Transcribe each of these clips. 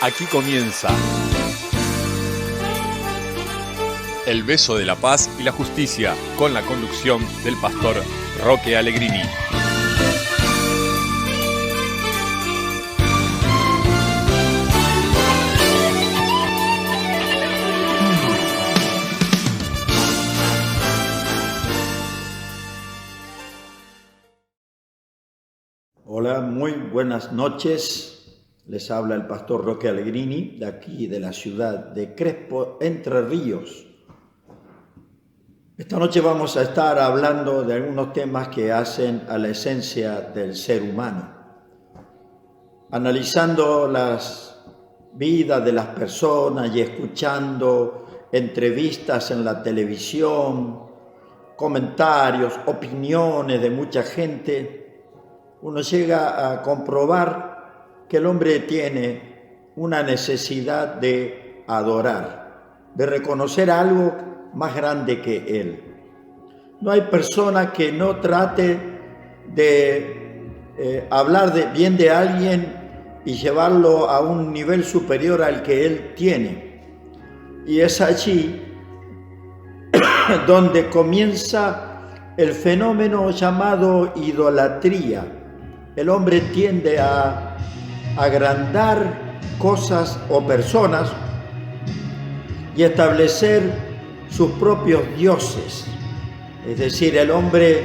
Aquí comienza El beso de la paz y la justicia, con la conducción del pastor Roque Allegrini. Hola, muy buenas noches. Les habla el pastor Roque Allegrini, de aquí de la ciudad de Crespo, Entre Ríos. Esta noche vamos a estar hablando de algunos temas que hacen a la esencia del ser humano, analizando las vidas de las personas y escuchando entrevistas en la televisión, comentarios, opiniones de mucha gente. Uno llega a comprobar que el hombre tiene una necesidad de adorar, de reconocer algo más grande que él. No hay persona que no trate de hablar bien de alguien y llevarlo a un nivel superior al que él tiene. Y es allí donde comienza el fenómeno llamado idolatría. El hombre tiende a agrandar cosas o personas y establecer sus propios dioses. Es decir, el hombre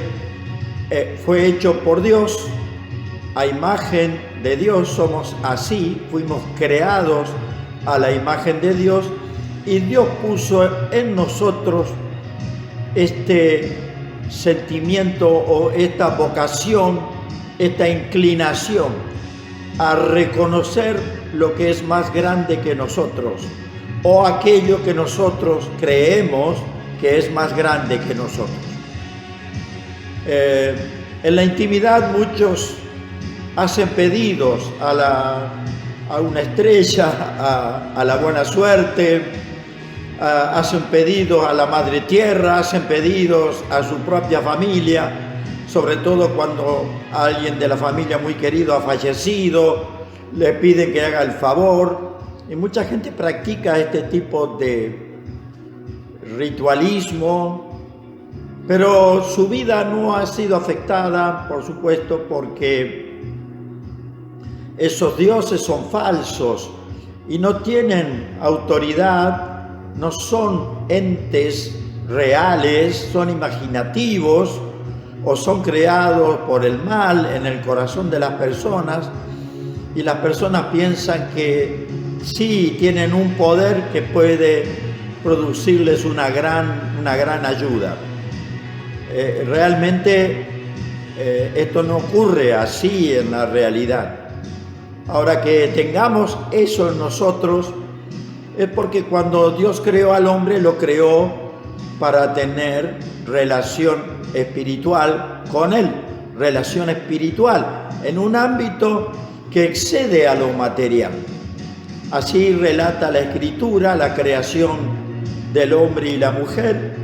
fue hecho por Dios, a imagen de Dios, somos así, fuimos creados a la imagen de Dios, y Dios puso en nosotros este sentimiento o esta vocación, esta inclinación a reconocer lo que es más grande que nosotros o aquello que nosotros creemos que es más grande que nosotros. En la intimidad muchos hacen pedidos a una estrella, a la buena suerte, hacen pedidos a la madre tierra, hacen pedidos a su propia familia, sobre todo cuando alguien de la familia muy querido ha fallecido, le piden que haga el favor. Y mucha gente practica este tipo de ritualismo, pero su vida no ha sido afectada, por supuesto, porque esos dioses son falsos y no tienen autoridad, no son entes reales, son imaginativos, o son creados por el mal en el corazón de las personas, y las personas piensan que sí tienen un poder que puede producirles una gran ayuda. Realmente esto no ocurre así en la realidad. Ahora, que tengamos eso en nosotros es porque cuando Dios creó al hombre, lo creó para tener relación espiritual con él, relación espiritual en un ámbito que excede a lo material. Así relata la Escritura, la creación del hombre y la mujer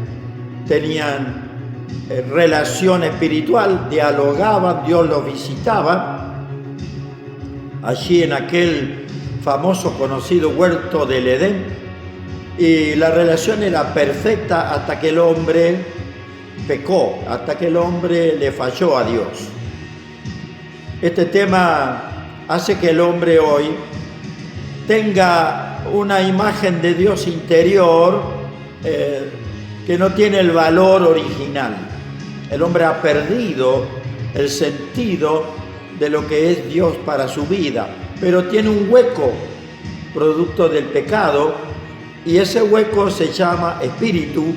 tenían relación espiritual, dialogaban, Dios los visitaba allí en aquel famoso conocido huerto del Edén, y la relación era perfecta hasta que el hombre pecó, hasta que el hombre le falló a Dios. Este tema hace que el hombre hoy tenga una imagen de Dios interior que no tiene el valor original. El hombre ha perdido el sentido de lo que es Dios para su vida, pero tiene un hueco producto del pecado, y ese hueco se llama espíritu.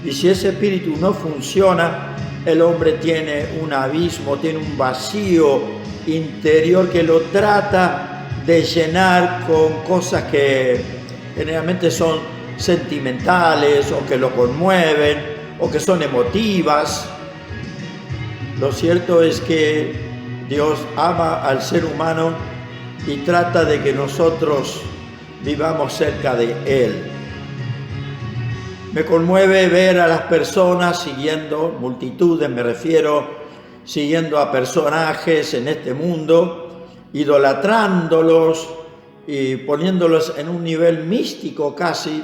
Y si ese espíritu no funciona, el hombre tiene un abismo, tiene un vacío interior que lo trata de llenar con cosas que generalmente son sentimentales, o que lo conmueven, o que son emotivas. Lo cierto es que Dios ama al ser humano y trata de que nosotros vivamos cerca de Él. Me conmueve ver a las personas siguiendo, multitudes me refiero, siguiendo a personajes en este mundo, idolatrándolos, y poniéndolos en un nivel místico casi,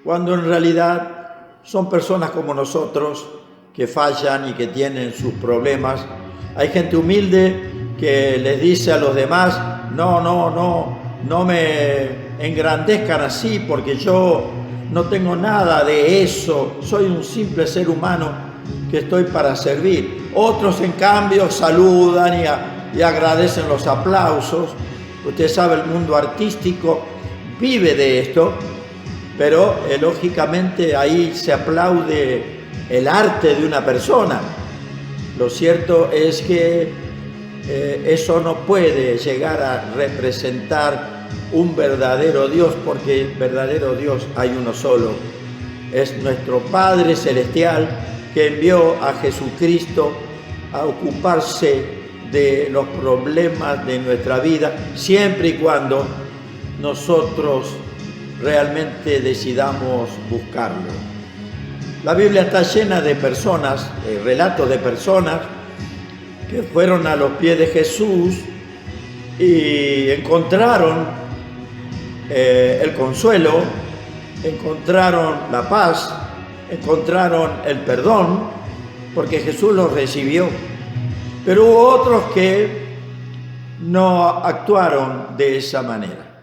cuando en realidad son personas como nosotros que fallan y que tienen sus problemas. Hay gente humilde que les dice a los demás, no me engrandezcan así porque yo no tengo nada de eso, soy un simple ser humano que estoy para servir. Otros en cambio saludan y agradecen los aplausos. Usted sabe, el mundo artístico vive de esto, pero lógicamente ahí se aplaude el arte de una persona. Lo cierto es que eso no puede llegar a representar un verdadero Dios, porque el verdadero Dios hay uno solo. Es nuestro Padre Celestial que envió a Jesucristo a ocuparse de los problemas de nuestra vida, siempre y cuando nosotros realmente decidamos buscarlo. La Biblia está llena de personas, relatos de personas que fueron a los pies de Jesús y encontraron el consuelo, encontraron la paz, encontraron el perdón, porque Jesús los recibió. Pero hubo otros que no actuaron de esa manera.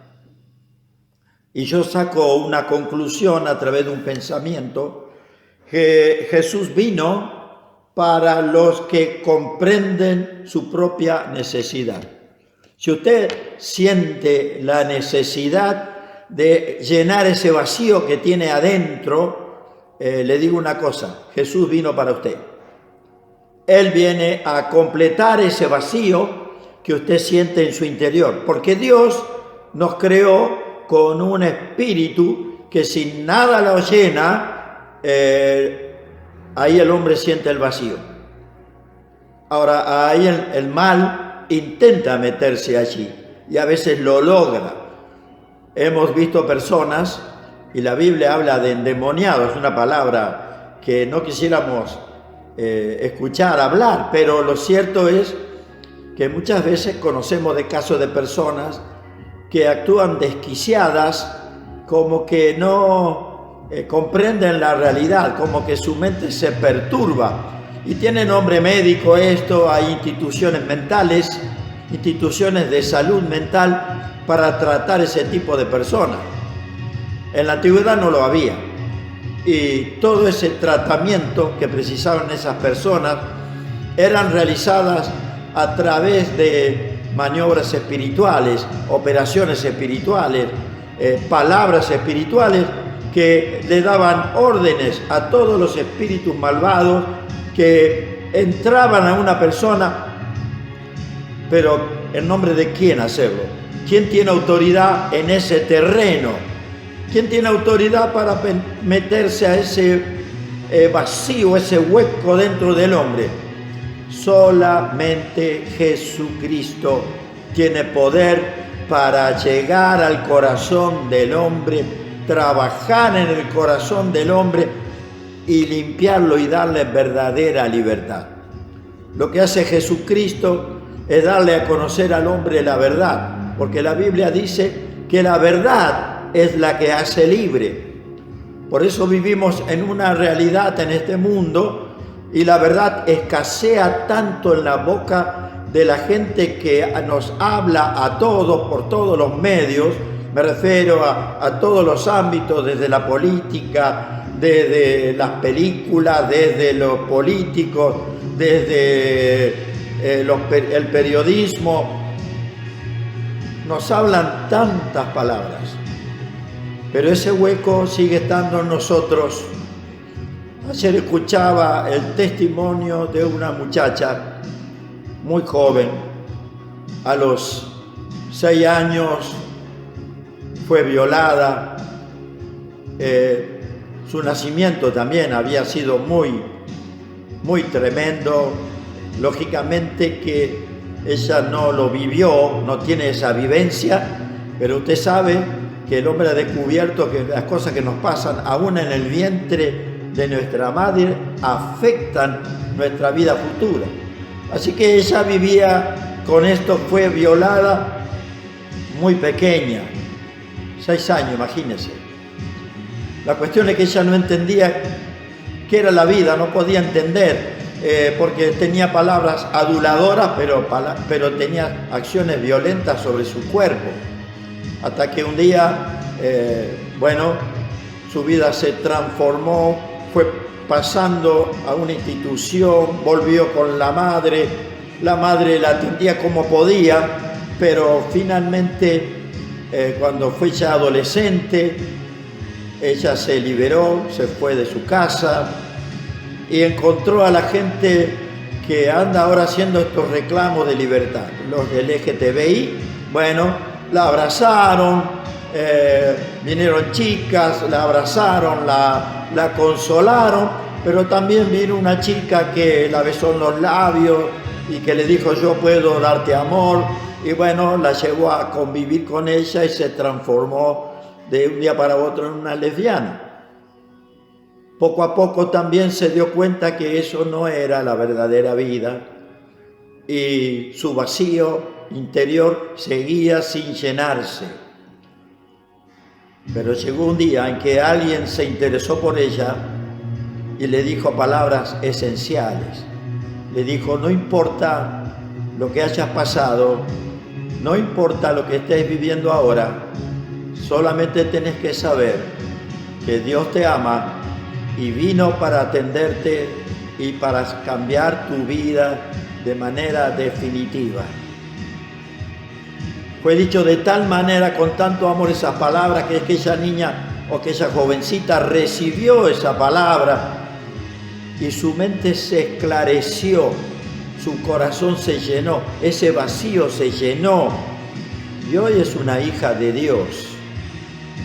Y yo saco una conclusión a través de un pensamiento, que Jesús vino para los que comprenden su propia necesidad. Si usted siente la necesidad de llenar ese vacío que tiene adentro, le digo una cosa, Jesús vino para usted. Él viene a completar ese vacío que usted siente en su interior, porque Dios nos creó con un espíritu que si nada lo llena, ahí el hombre siente el vacío. Ahora, ahí el mal intenta meterse allí y a veces lo logra. Hemos visto personas, y la Biblia habla de endemoniados, una palabra que no quisiéramos escuchar, hablar, pero lo cierto es que muchas veces conocemos de casos de personas que actúan desquiciadas, como que no comprenden la realidad, como que su mente se perturba. Y tiene nombre médico esto, hay instituciones mentales, instituciones de salud mental para tratar ese tipo de personas. En la antigüedad no lo había. Y todo ese tratamiento que precisaban esas personas eran realizadas a través de maniobras espirituales, operaciones espirituales, palabras espirituales que le daban órdenes a todos los espíritus malvados que entraban a una persona. Pero ¿en nombre de quién hacerlo? ¿Quién tiene autoridad en ese terreno? ¿Quién tiene autoridad para meterse a ese vacío, ese hueco dentro del hombre? Solamente Jesucristo tiene poder para llegar al corazón del hombre, trabajar en el corazón del hombre y limpiarlo y darle verdadera libertad. Lo que hace Jesucristo es darle a conocer al hombre la verdad, porque la Biblia dice que la verdad es la que hace libre. Por eso vivimos en una realidad en este mundo y la verdad escasea tanto en la boca de la gente que nos habla a todos por todos los medios. Me refiero a todos los ámbitos, desde la política, desde las películas, desde los políticos, desde el periodismo. Nos hablan tantas palabras, pero ese hueco sigue estando en nosotros. Ayer escuchaba el testimonio de una muchacha muy joven. A los 6 años fue violada. Su nacimiento también había sido muy tremendo. Lógicamente que ella no lo vivió, no tiene esa vivencia, pero usted sabe que el hombre ha descubierto que las cosas que nos pasan aún en el vientre de nuestra madre afectan nuestra vida futura. Así que ella vivía con esto, fue violada muy pequeña, 6 años, imagínense. La cuestión es que ella no entendía qué era la vida, no podía entender, porque tenía palabras aduladoras, pero tenía acciones violentas sobre su cuerpo. Hasta que un día, su vida se transformó, fue pasando a una institución, volvió con la madre la atendía como podía, pero finalmente, cuando fue ya adolescente, ella se liberó, se fue de su casa y encontró a la gente que anda ahora haciendo estos reclamos de libertad, los del LGTBI. La abrazaron, vinieron chicas, la abrazaron, la consolaron, pero también vino una chica que la besó en los labios y que le dijo: yo puedo darte amor, y la llevó a convivir con ella y se transformó de un día para otro en una lesbiana. Poco a poco también se dio cuenta que eso no era la verdadera vida y su vacío interior seguía sin llenarse. Pero llegó un día en que alguien se interesó por ella y le dijo palabras esenciales. Le dijo: no importa lo que hayas pasado, no importa lo que estés viviendo ahora, solamente tenés que saber que Dios te ama y vino para atenderte y para cambiar tu vida de manera definitiva. Fue dicho de tal manera, con tanto amor, esas palabras, que aquella niña o aquella jovencita recibió esa palabra y su mente se esclareció, su corazón se llenó, ese vacío se llenó y hoy es una hija de Dios.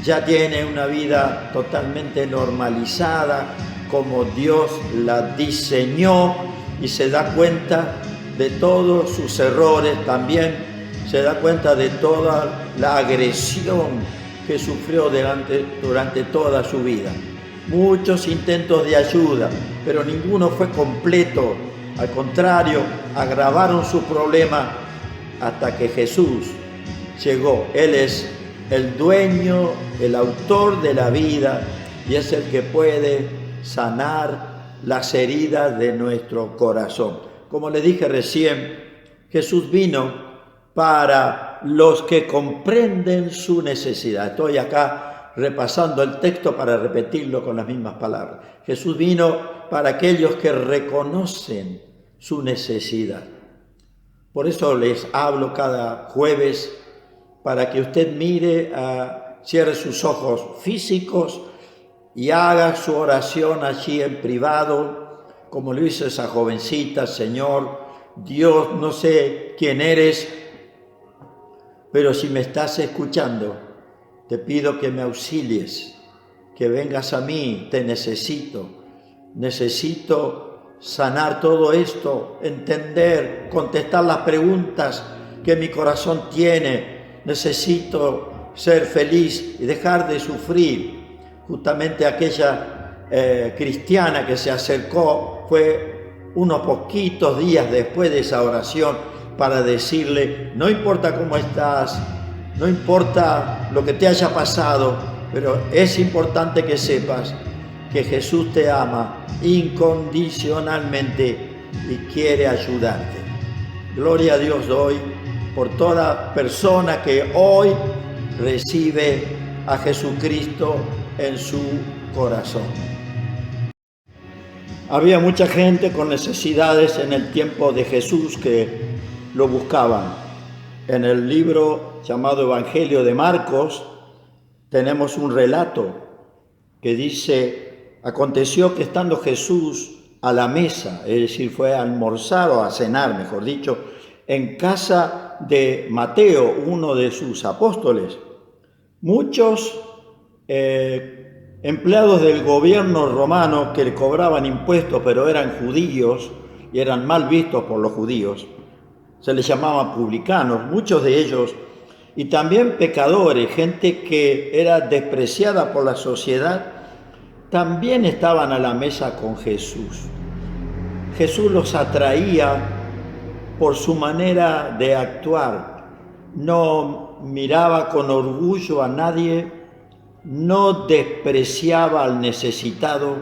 Ya tiene una vida totalmente normalizada, como Dios la diseñó, y se da cuenta de todos sus errores también, se da cuenta de toda la agresión que sufrió durante toda su vida. Muchos intentos de ayuda, pero ninguno fue completo. Al contrario, agravaron su problema hasta que Jesús llegó. Él es el dueño, el autor de la vida, y es el que puede sanar las heridas de nuestro corazón. Como le dije recién, Jesús vino para los que comprenden su necesidad. Estoy acá repasando el texto para repetirlo con las mismas palabras. Jesús vino para aquellos que reconocen su necesidad. Por eso les hablo cada jueves, para que usted mire, cierre sus ojos físicos y haga su oración allí en privado, como lo hizo esa jovencita. Señor, Dios, no sé quién eres, pero si me estás escuchando, te pido que me auxilies, que vengas a mí, te necesito sanar todo esto, entender, contestar las preguntas que mi corazón tiene. Necesito ser feliz y dejar de sufrir. Justamente aquella cristiana que se acercó fue unos poquitos días después de esa oración para decirle: no importa cómo estás, no importa lo que te haya pasado, pero es importante que sepas que Jesús te ama incondicionalmente y quiere ayudarte. Gloria a Dios doy por toda persona que hoy recibe a Jesucristo en su corazón. Había mucha gente con necesidades en el tiempo de Jesús que lo buscaban. En el libro llamado Evangelio de Marcos tenemos un relato que dice: aconteció que estando Jesús a la mesa, es decir, fue a almorzar o a cenar, mejor dicho, en casa de Mateo, uno de sus apóstoles, muchos empleados del gobierno romano que le cobraban impuestos, pero eran judíos y eran mal vistos por los judíos, se les llamaba publicanos, muchos de ellos, y también pecadores, gente que era despreciada por la sociedad, también estaban a la mesa con Jesús. Jesús los atraía por su manera de actuar, no miraba con orgullo a nadie, no despreciaba al necesitado,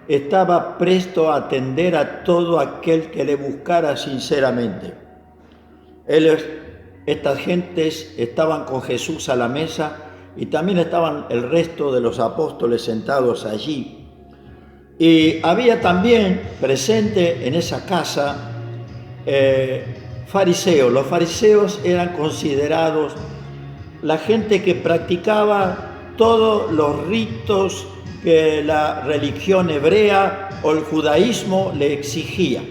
estaba presto a atender a todo aquel que le buscara sinceramente. Estas gentes estaban con Jesús a la mesa y también estaban el resto de los apóstoles sentados allí. Y había también presente en esa casa fariseos. Los fariseos eran considerados la gente que practicaba todos los ritos que la religión hebrea o el judaísmo le exigía,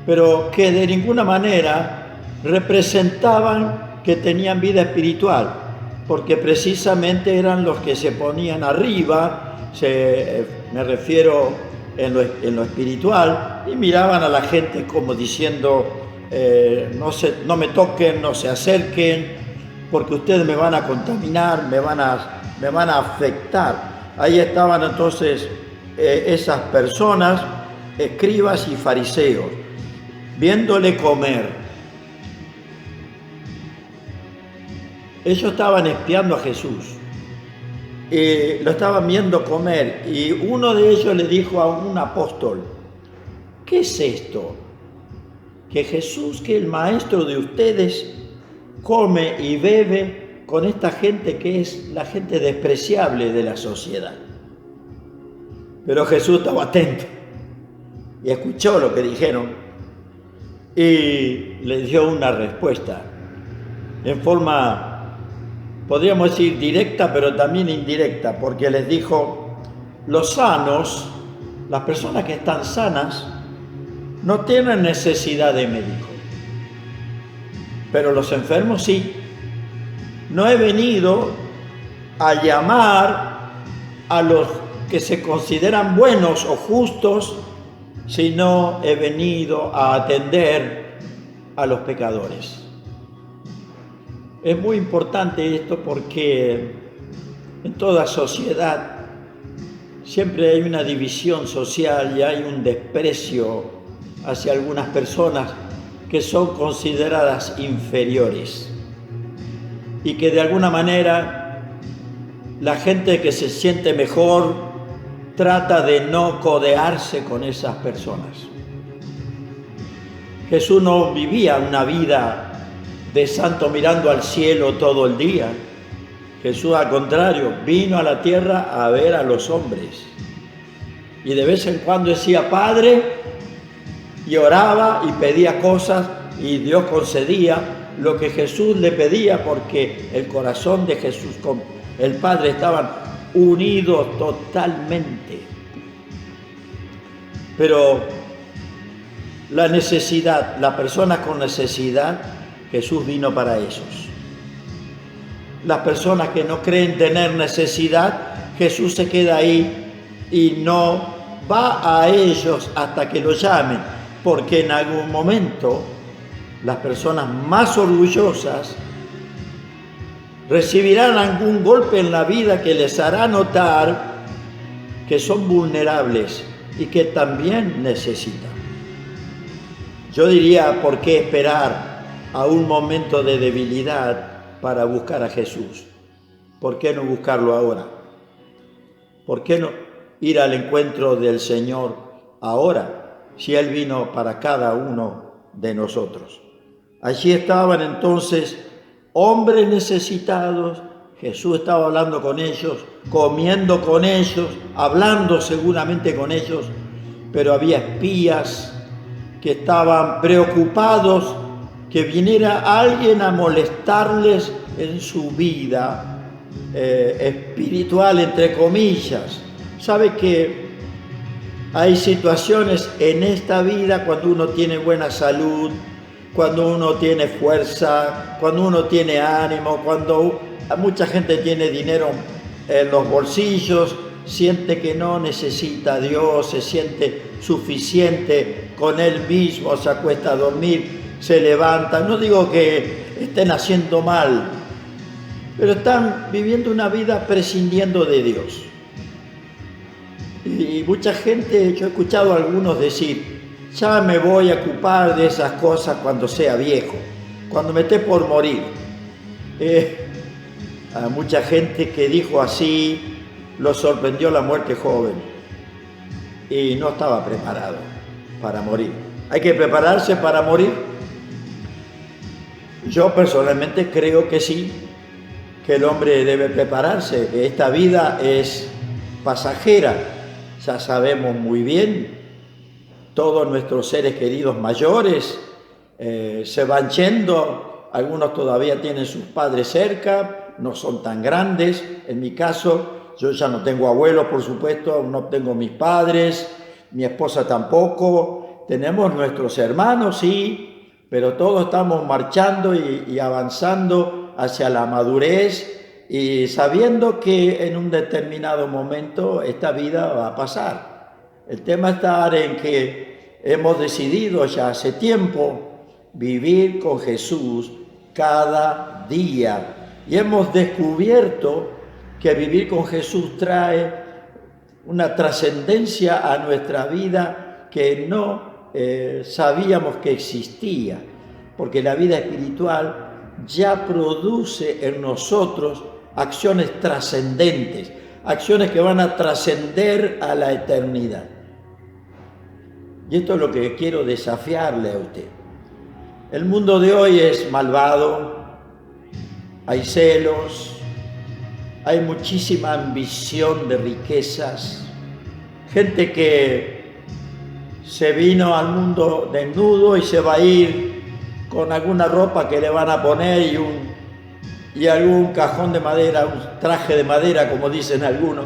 pero que de ninguna manera representaban que tenían vida espiritual, porque precisamente eran los que se ponían arriba, me refiero en lo espiritual, y miraban a la gente como diciendo, no me toquen, no se acerquen, porque ustedes me van a contaminar, me van a afectar. Ahí estaban entonces esas personas, escribas y fariseos, viéndole comer. Ellos estaban espiando a Jesús, lo estaban viendo comer, y uno de ellos le dijo a un apóstol: ¿qué es esto? Que Jesús, que el maestro de ustedes, come y bebe con esta gente que es la gente despreciable de la sociedad. Pero Jesús estaba atento y escuchó lo que dijeron y le dio una respuesta en forma, podríamos decir, directa, pero también indirecta, porque les dijo: los sanos, las personas que están sanas, no tienen necesidad de médico, pero los enfermos sí. No he venido a llamar a los que se consideran buenos o justos, sino he venido a atender a los pecadores. Es muy importante esto porque en toda sociedad siempre hay una división social y hay un desprecio hacia algunas personas que son consideradas inferiores, y que de alguna manera la gente que se siente mejor trata de no codearse con esas personas. Jesús no vivía una vida de santo mirando al cielo todo el día. Jesús, al contrario, vino a la tierra a ver a los hombres, y de vez en cuando decía Padre, y oraba y pedía cosas, y Dios concedía lo que Jesús le pedía, porque el corazón de Jesús con el Padre estaban unidos totalmente. Pero la necesidad, la persona con necesidad, Jesús vino para ellos. Las personas que no creen tener necesidad, Jesús se queda ahí y no va a ellos hasta que lo llamen, porque en algún momento las personas más orgullosas recibirán algún golpe en la vida que les hará notar que son vulnerables y que también necesitan. Yo diría, ¿por qué esperar a un momento de debilidad para buscar a Jesús? ¿Por qué no buscarlo ahora? ¿Por qué no ir al encuentro del Señor ahora, si Él vino para cada uno de nosotros? Allí estaban entonces hombres necesitados. Jesús estaba hablando con ellos, comiendo con ellos, hablando seguramente con ellos, pero había espías que estaban preocupados que viniera alguien a molestarles en su vida espiritual, entre comillas. ¿Sabe que hay situaciones en esta vida cuando uno tiene buena salud, cuando uno tiene fuerza, cuando uno tiene ánimo, cuando mucha gente tiene dinero en los bolsillos, siente que no necesita a Dios, se siente suficiente con Él mismo, se acuesta a dormir, se levanta? No digo que estén haciendo mal, pero están viviendo una vida prescindiendo de Dios. Y mucha gente, yo he escuchado a algunos decir: ya me voy a ocupar de esas cosas cuando sea viejo. cuando me esté por morir. A mucha gente que dijo así, lo sorprendió la muerte joven y no estaba preparado para morir. ¿Hay que prepararse para morir? Yo personalmente creo que sí, que el hombre debe prepararse, que esta vida es pasajera. Ya sabemos muy bien, todos nuestros seres queridos mayores se van yendo, algunos todavía tienen sus padres cerca, no son tan grandes. En mi caso, yo ya no tengo abuelos, por supuesto, no tengo mis padres, mi esposa tampoco, tenemos nuestros hermanos, sí, pero todos estamos marchando y avanzando hacia la madurez y sabiendo que en un determinado momento esta vida va a pasar. El tema está en que hemos decidido ya hace tiempo vivir con Jesús cada día y hemos descubierto que vivir con Jesús trae una trascendencia a nuestra vida que no sabíamos que existía, porque la vida espiritual ya produce en nosotros acciones trascendentes, acciones que van a trascender a la eternidad. Y esto es lo que quiero desafiarle a usted. El mundo de hoy es malvado, hay celos, hay muchísima ambición de riquezas, gente que se vino al mundo desnudo y se va a ir con alguna ropa que le van a poner y algún cajón de madera, un traje de madera, como dicen algunos.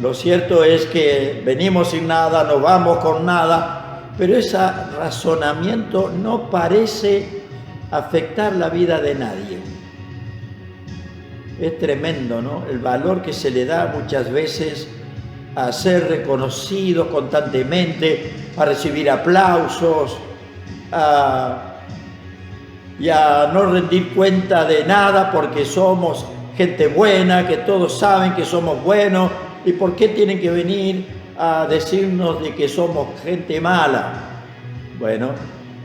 Lo cierto es que venimos sin nada, nos vamos con nada, pero ese razonamiento no parece afectar la vida de nadie. Es tremendo, ¿no? El valor que se le da muchas veces a ser reconocidos constantemente, a recibir aplausos, y a no rendir cuenta de nada porque somos gente buena, que todos saben que somos buenos, y por qué tienen que venir a decirnos de que somos gente mala. Bueno,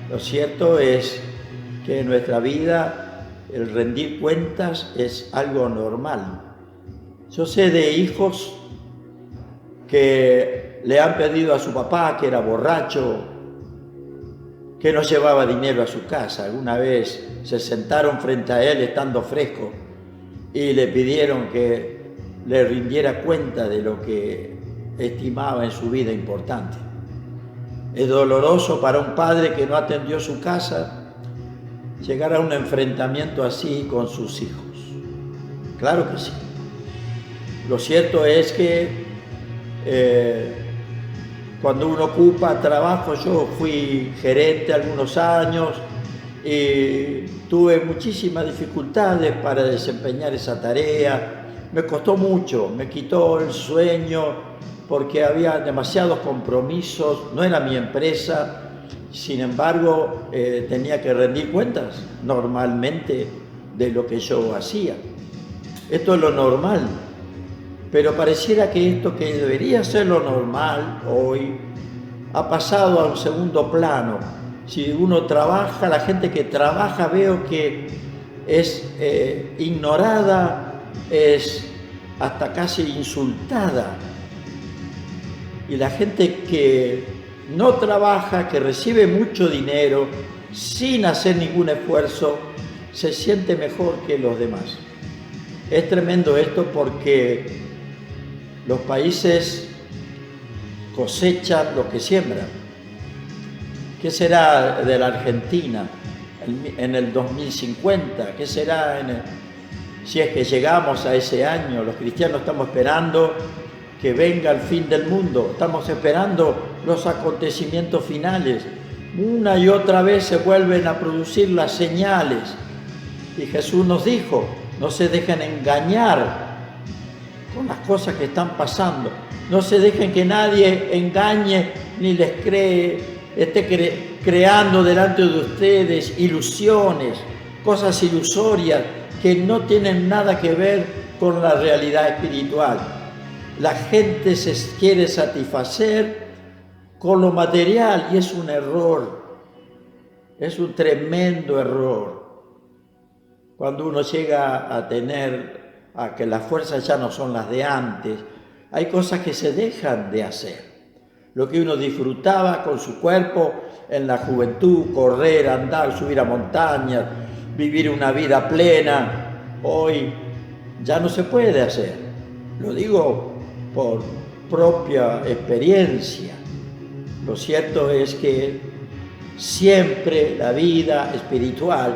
lo cierto es que en nuestra vida el rendir cuentas es algo normal. Yo sé de hijos que le han pedido a su papá, que era borracho, que no llevaba dinero a su casa. Alguna vez se sentaron frente a él estando fresco y le pidieron que le rindiera cuenta de lo que estimaba en su vida importante. Es doloroso para un padre que no atendió su casa llegar a un enfrentamiento así con sus hijos. Claro que sí. Lo cierto es que cuando uno ocupa trabajo, yo fui gerente algunos años y tuve muchísimas dificultades para desempeñar esa tarea. Me costó mucho, me quitó el sueño porque había demasiados compromisos, no era mi empresa, sin embargo tenía que rendir cuentas normalmente de lo que yo hacía. Esto es lo normal. Pero pareciera que esto que debería ser lo normal hoy ha pasado a un segundo plano. Si uno trabaja, la gente que trabaja veo que es ignorada, es hasta casi insultada. Y la gente que no trabaja, que recibe mucho dinero sin hacer ningún esfuerzo, se siente mejor que los demás. Es tremendo esto porque los países cosechan lo que siembran. ¿Qué será de la Argentina en el 2050? ¿Qué será si es que llegamos a ese año? Los cristianos estamos esperando que venga el fin del mundo. Estamos esperando los acontecimientos finales. Una y otra vez se vuelven a producir las señales. Y Jesús nos dijo, no se dejen engañar con las cosas que están pasando. No se dejen que nadie engañe ni les esté creando delante de ustedes ilusiones, cosas ilusorias que no tienen nada que ver con la realidad espiritual. La gente se quiere satisfacer con lo material y es un error. Es un tremendo error. Cuando uno llega a que las fuerzas ya no son las de antes, hay cosas que se dejan de hacer. Lo que uno disfrutaba con su cuerpo en la juventud, correr, andar, subir a montañas, vivir una vida plena, hoy ya no se puede hacer. Lo digo por propia experiencia. Lo cierto es que siempre la vida espiritual,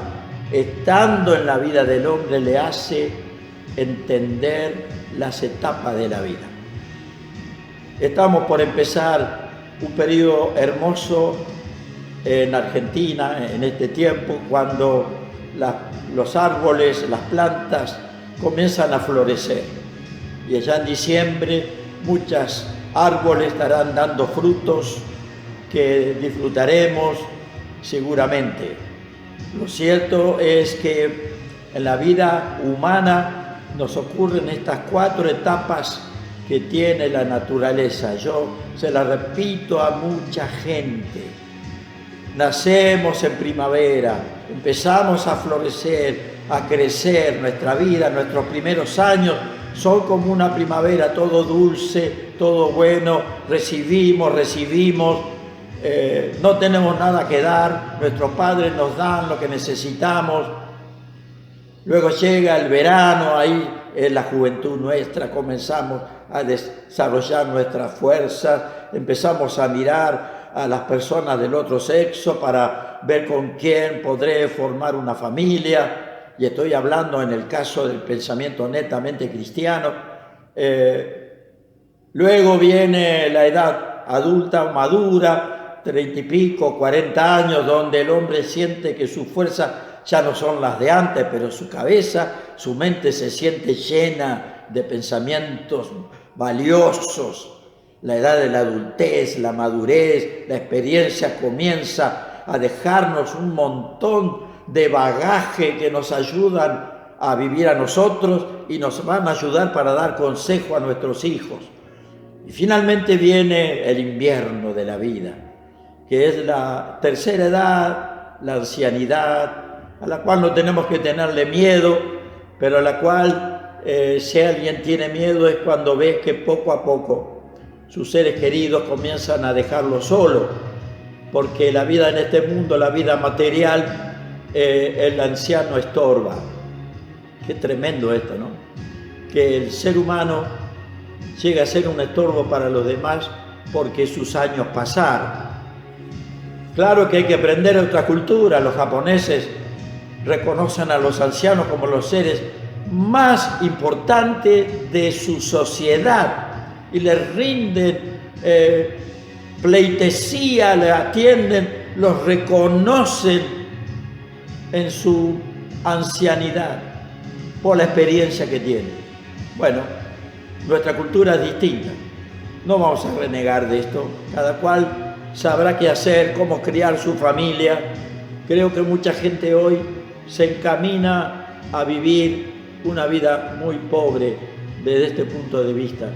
estando en la vida del hombre, le hace entender las etapas de la vida. Estamos por empezar un periodo hermoso en Argentina en este tiempo, cuando los árboles, las plantas comienzan a florecer. Y allá en diciembre muchos árboles estarán dando frutos que disfrutaremos seguramente. Lo cierto es que en la vida humana nos ocurren estas 4 etapas que tiene la naturaleza. Yo se la repito a mucha gente. Nacemos en primavera, empezamos a florecer, a crecer. Nuestra vida, nuestros primeros años son como una primavera, todo dulce, todo bueno, recibimos, no tenemos nada que dar, nuestros padres nos dan lo que necesitamos. Luego llega el verano, ahí en la juventud nuestra comenzamos a desarrollar nuestras fuerzas, empezamos a mirar a las personas del otro sexo para ver con quién podré formar una familia, y estoy hablando en el caso del pensamiento netamente cristiano. Luego viene la edad adulta, madura, 30 y pico, 40 años, donde el hombre siente que sus fuerzas ya no son las de antes, pero su cabeza, su mente se siente llena de pensamientos valiosos. La edad de la adultez, la madurez, la experiencia comienza a dejarnos un montón de bagaje que nos ayudan a vivir a nosotros y nos van a ayudar para dar consejo a nuestros hijos. Y finalmente viene el invierno de la vida, que es la tercera edad, la ancianidad, a la cual no tenemos que tenerle miedo, pero a la cual si alguien tiene miedo es cuando ve que poco a poco sus seres queridos comienzan a dejarlo solo, porque la vida en este mundo, la vida material, el anciano estorba. Qué tremendo esto, ¿no? Que el ser humano llega a ser un estorbo para los demás porque sus años pasaron. Claro que hay que aprender otra cultura. Los japoneses reconocen a los ancianos como los seres más importantes de su sociedad y les rinden pleitesía, le atienden, los reconocen en su ancianidad por la experiencia que tienen. Bueno, nuestra cultura es distinta, no vamos a renegar de esto, cada cual sabrá qué hacer, cómo criar su familia. Creo que mucha gente hoy se encamina a vivir una vida muy pobre desde este punto de vista,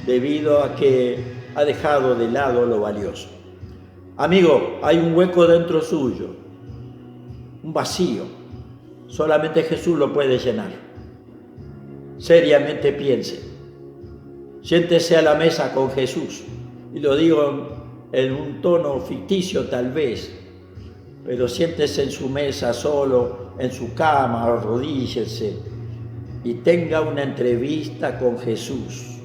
debido a que ha dejado de lado lo valioso. Amigo, hay un hueco dentro suyo, un vacío. Solamente Jesús lo puede llenar. Seriamente piense. Siéntese a la mesa con Jesús. Y lo digo en un tono ficticio tal vez, pero siéntese en su mesa solo, en su cama, arrodíllese y tenga una entrevista con Jesús.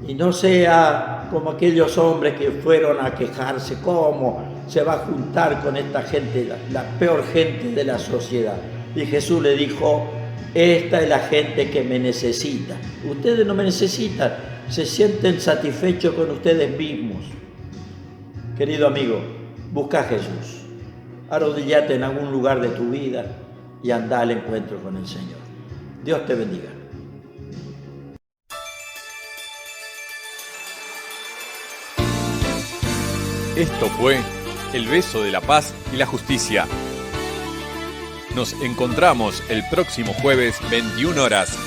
Y no sea como aquellos hombres que fueron a quejarse, ¿cómo se va a juntar con esta gente, la peor gente de la sociedad? Y Jesús le dijo, esta es la gente que me necesita. Ustedes no me necesitan, se sienten satisfechos con ustedes mismos. Querido amigo, busca a Jesús, arrodillate en algún lugar de tu vida y anda al encuentro con el Señor. Dios te bendiga. Esto fue El Beso de la Paz y la Justicia. Nos encontramos el próximo jueves, 21 horas,